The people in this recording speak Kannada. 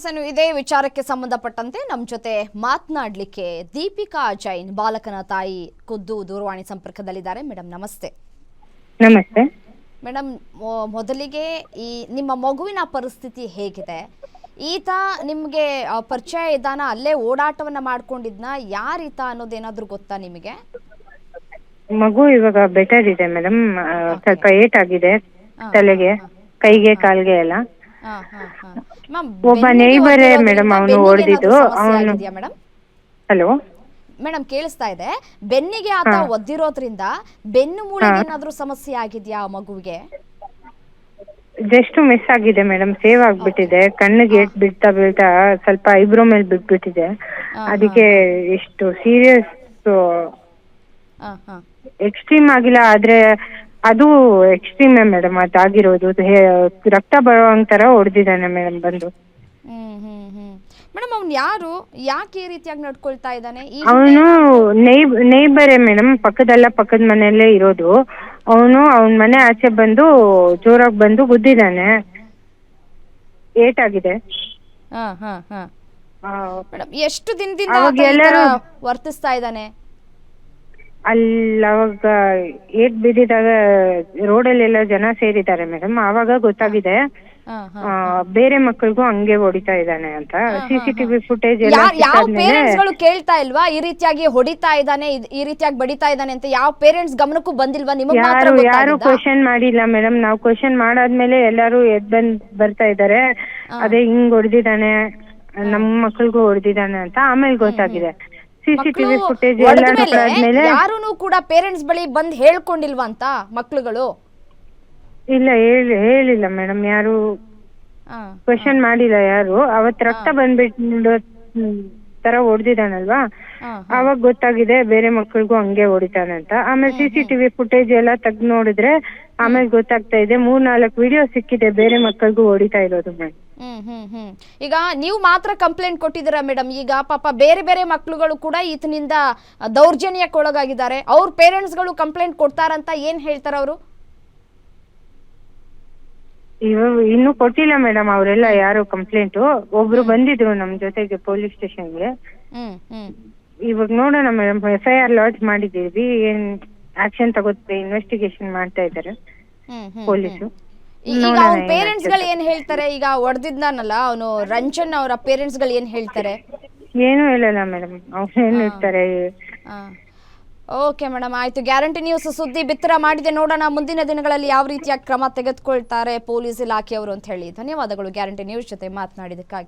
ಸರ್ ಇದೇ ವಿಚಾರಕ್ಕೆ ಸಂಬಂಧಪಟ್ಟಂತೆ ನಮ್ಮ ಜೊತೆ ಮಾತನಾಡಲಿಕ್ಕೆ ದೀಪಿಕಾ ಜೈನ್ ಬಾಲಕನ ತಾಯಿ ಖುದ್ದು ದೂರವಾಣಿ ಸಂಪರ್ಕದಲ್ಲಿದ್ದಾರೆ. ಮೇಡಮ್ ನಮಸ್ತೆ. ನಮಸ್ತೆ ಮೇಡಮ್, ಮೊದಲಿಗೆ ಈ ನಿಮ್ಮ ಮಗುವಿನ ಪರಿಸ್ಥಿತಿ ಹೇಗಿದೆ? ಈತ ನಿಮಗೆ ಪರಿಚಯ ಇದ್ದಾನ? ಅಲ್ಲೇ ಓಡಾಟವನ್ನ ಮಾಡ್ಕೊಂಡಿದ್ನ? ಯಾರೀತ ಅನ್ನೋದೇನಾದ್ರೂ ಗೊತ್ತಾ ನಿಮಗೆ? ಮಗು ಇವಾಗ ಬೆಟರ್ ಇದೆ ಮೇಡಮ್. ಸ್ವಲ್ಪ ಏಟ್ ಆಗಿದೆ ತಲೆಗೆ, ಕೈಗೆ, ಕಾಲ್ಗೆ ಎಲ್ಲ. ಒಬ್ಬ ನೇಬರೇ ಮೇಡಮ್ ಅವನು ಹೊಡೆದಿದ್ದು. ಅವನು ಹಲೋ ಮೇಡಮ್ ಕೇಳಿಸ್ತಾ ಇದೆ. ಬೆನ್ನಿಗೆ ಆತ ಒದ್ದಿರೋದ್ರಿಂದ ಬೆನ್ನು ಮೂಳೆಗೆ ಏನಾದ್ರೂ ಸಮಸ್ಯೆ ಆಗಿದ್ಯಾ ಮಗುವಿಗೆ? ಜಸ್ಟ್ ಮಿಸ್ ಆಗಿದೆ ಮೇಡಮ್, ಸೇವ್ ಆಗ್ಬಿಟ್ಟಿದೆ. ಕಣ್ಣಿಗೆ ಏಟ್ ಬೀಳ್ತಾ ಬೀಳ್ತಾ ಸ್ವಲ್ಪ ಐಬ್ರೋ ಮೇಲೆ ಬಿಟ್ಬಿಟ್ಟಿದೆ. ಅದಕ್ಕೆ ಎಷ್ಟು ಸೀರಿಯಸ್ ಎಕ್ಸ್ಟ್ರೀಮ್ ಆಗಿಲ್ಲ, ಆದ್ರೆ ಅದು ಎಕ್ಸ್ಟ್ರೀಮೇ ಮೇಡಮ್ ಅದಾಗಿರೋದು. ರಕ್ತ ಬರೋ ತರ ಹೊಡೆದಿದ್ದಾನೆ ಮೇಡಮ್ ಬಂದು. ಮೇಡಮ್ ಅವ್ನು ಯಾರು? ಯಾಕೆ ಈ ರೀತಿಯಾಗಿ ನಡ್ಕೊಳ್ತಾ ಇದ್ದಾನೆ? ಅವನು ನೇಬರೇ ಮೇಡಮ್, ಪಕ್ಕದ ಮನೆಯಲ್ಲೇ ಇರೋದು. ಅವನ ಮನೆ ಆಚೆ ಬಂದು ಜೋರಾಗಿ ಬಂದು ಗುದ್ದಿದ್ದಾನೆ, ಏಟಾಗಿದೆ. ಮೇಡಮ್ ಎಷ್ಟು ದಿನದಿಂದ ವರ್ತಿಸ್ತಾ ಇದ್ದಾನೆ? ಅವಾಗ ಏಟ್ ಬಿದ್ದಿದಾಗ ರೋಡಲ್ಲೆಲ್ಲ ಜನ ಸೇರಿದ್ದಾರೆ ಮೇಡಮ್. ಆವಾಗ ಗೊತ್ತಾಗಿದೆ ಬೇರೆ ಮಕ್ಕಳಿಗೂ ಹಂಗೆ ಹೊಡಿತಾ ಇದ್ದಾನೆ ಅಂತ. ಸಿಸಿಟಿವಿ ಫುಟೇಜ್ ಎಲ್ಲ ಯಾವ ಪೇರೆಂಟ್ಸ್ ಗಳು ಕೇಳ್ತಾ ಇಲ್ವಾ ಈ ರೀತಿಯಾಗಿ ಹೊಡಿತಾ ಇದ್ದಾನೆ, ಈ ರೀತಿಯಾಗಿ ಬಡಿತಾ ಇದ್ದಾನೆ ಅಂತ? ಯಾವ ಪೇರೆಂಟ್ಸ್ ಗಮನಕ್ಕೂ ಬಂದಿಲ್ವಾ? ನಿಮಗೆ ಯಾರು ಕ್ವಶನ್ ಮಾಡಿಲ್ಲ ಮೇಡಮ್. ನಾವು ಕ್ವಶನ್ ಮಾಡಾದ್ಮೇಲೆ ಎಲ್ಲಾರು ಬರ್ತಾ ಇದ್ದಾರೆ, ಅದೇ ಹಿಂಗ್ ಹೊಡೆದಿದ್ದಾನೆ, ನಮ್ಮ ಮಕ್ಕಳಿಗೂ ಹೊಡೆದಿದ್ದಾನೆ ಅಂತ ಆಮೇಲೆ ಗೊತ್ತಾಗಿದೆ. ಸಿಸಿಟಿವಿ ಫುಟೇಜ್ ಎಲ್ಲ ಯಾರು ಕೂಡ ಪೇರೆಂಟ್ಸ್ ಬಳಿ ಬಂದ್ ಹೇಳ್ಕೊಂಡಿಲ್ವಾ ಅಂತ ಮಕ್ಕಳುಗಳು? ಇಲ್ಲ ಹೇಳಿಲ್ಲ ಮೇಡಮ್, ಯಾರು ಕ್ವಶನ್ ಮಾಡಿಲ್ಲ ಯಾರು. ಅವತ್ ರಕ್ತ ಬಂದ್ಬಿಟ್ಟು ತರ ಹೊಡೆದಿದ್ದಾನಲ್ವಾ, ಅವಾಗ ಗೊತ್ತಾಗಿದೆ ಬೇರೆ ಮಕ್ಕಳಿಗೂ ಹಂಗೆ ಹೊಡಿತಾನೆ ಅಂತ. ಆಮೇಲೆ ಸಿಸಿಟಿವಿ ಫುಟೇಜ್ ಎಲ್ಲ ತೆಗ್ದು ನೋಡಿದ್ರೆ ಆಮೇಲೆ ಗೊತ್ತಾಗ್ತಾ ಇದೆ 3-4 ವಿಡಿಯೋ ಸಿಕ್ಕಿದೆ ಬೇರೆ ಮಕ್ಕಳಿಗೂ ಹೊಡಿತಾ ಇರೋದು ಮೇಡಮ್. ಈಗ ನೀವು ಮಾತ್ರ ಕಂಪ್ಲೇಂಟ್ ಕೊಟ್ಟಿದ್ದೀರಾ ಮೇಡಮ್? ಈಗ ಪಾಪ ಬೇರೆ ಬೇರೆ ಮಕ್ಕಳುಗಳು ಕೂಡ ಈತನಿಂದ ದೌರ್ಜನ್ಯಕ್ಕೆ ಒಳಗಾಗಿದ್ದಾರೆ. ಅವ್ರ ಪೇರೆಂಟ್ಸ್ ಗಳು ಕಂಪ್ಲೇಂಟ್ ಕೊಡ್ತಾರಂತ ಏನ್ ಹೇಳ್ತಾರ ಅವರು? ಇನ್ನು ಕೊಟ್ಟಿಲ್ಲ ಮೇಡಮ್ ಅವರೆಲ್ಲ ಯಾರು ಕಂಪ್ಲೇಂಟ್. ಒಬ್ರು ಬಂದಿದ್ರು ನಮ್ ಜೊತೆಗೆ ಪೊಲೀಸ್ ಸ್ಟೇಷನ್ಗೆ. ಇವಾಗ ನೋಡೋಣ ಮೇಡಮ್, FIR ಲಾಡ್ಜ್ ಮಾಡಿದೀವಿ, ಏನ್ ಆಕ್ಷನ್ ತಗೋತೀವಿ, ಇನ್ವೆಸ್ಟಿಗೇಷನ್ ಮಾಡ್ತಾ ಇದ್ದಾರೆ ಪೊಲೀಸು. ಈಗ ಅವ್ನ ಪೇರೆಂಟ್ಸ್ ಗಳು ಏನ್ ಹೇಳ್ತಾರೆ? ಈಗ ಹೊಡೆದಿದ್ದಾನಲ್ಲ ಅವನು ರಂಜನ್, ಅವರ ಪೇರೆಂಟ್ಸ್ ಗಳು ಏನ್ ಹೇಳ್ತಾರೆ? ಏನು ಹೇಳಲ್ಲ ಮೇಡಮ್, ಅವ್ರು ಏನ್ ಹೇಳ್ತಾರೆ. ಓಕೆ ಮೇಡಮ್, ಆಯ್ತು. ಗ್ಯಾರಂಟಿ ನ್ಯೂಸ್ ಸುದ್ದಿ ಬಿತ್ತರ ಮಾಡಿದೆ. ನೋಡೋಣ ಮುಂದಿನ ದಿನಗಳಲ್ಲಿ ಯಾವ ರೀತಿಯ ಕ್ರಮ ತೆಗೆದುಕೊಳ್ತಾರೆ ಪೊಲೀಸ್ ಇಲಾಖೆಯವರು ಅಂತ ಹೇಳಿ. ಧನ್ಯವಾದಗಳು ಗ್ಯಾರಂಟಿ ನ್ಯೂಸ್ ಜೊತೆ ಮಾತನಾಡಿದಕ್ಕಾಗಿ.